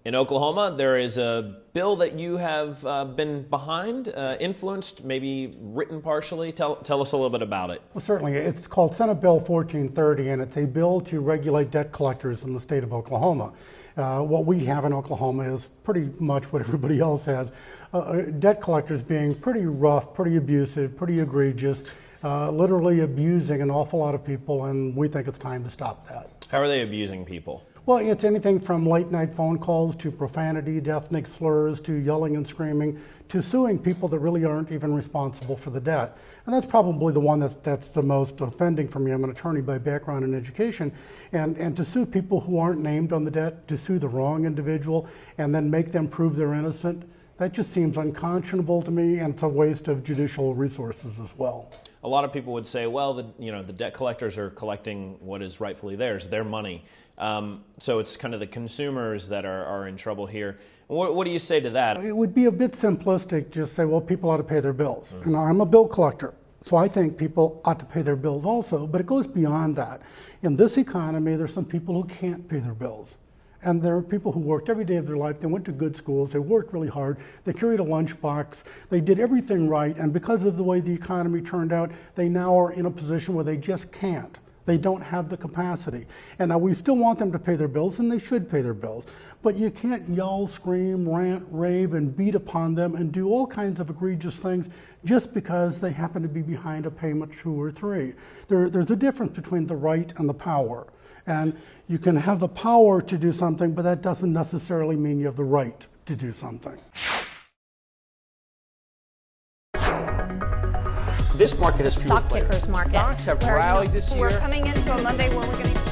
In Oklahoma, there is a bill that you have been behind, influenced, maybe written partially. Tell us a little bit about it. Well, certainly. It's called Senate Bill 1430, and it's a bill to regulate debt collectors in the state of Oklahoma. What we have in Oklahoma is pretty much what everybody else has. Debt collectors being pretty rough, pretty abusive, pretty egregious, literally abusing an awful lot of people, and we think it's time to stop that. How are they abusing people? Well, it's anything from late-night phone calls to profanity, to ethnic slurs, to yelling and screaming, to suing people that really aren't even responsible for the debt. And that's probably the one that's the most offending for me. I'm an attorney by background in education. And to sue people who aren't named on the debt, to sue the wrong individual, and then make them prove they're innocent, that just seems unconscionable to me, and it's a waste of judicial resources as well. A lot of people would say, well, the debt collectors are collecting what is rightfully theirs, their money. So it's kind of the consumers that are in trouble here. What do you say to that? It would be a bit simplistic just say, well, people ought to pay their bills. And I'm a bill collector, so I think people ought to pay their bills also, but it goes beyond that. In this economy, there's some people who can't pay their bills. And there are people who worked every day of their life. They went to good schools. They worked really hard. They carried a lunchbox. They did everything right. And because of the way the economy turned out, they now are in a position where they just can't. They don't have the capacity. And now we still want them to pay their bills, and they should pay their bills. But you can't yell, scream, rant, rave, and beat upon them and do all kinds of egregious things just because they happen to be behind a payment 2 or 3. There's a difference between the right and the power. And you can have the power to do something, but that doesn't necessarily mean you have the right to do something. This market is stock tickers market. Stocks have rallied this year. We're coming into a Monday where we're going to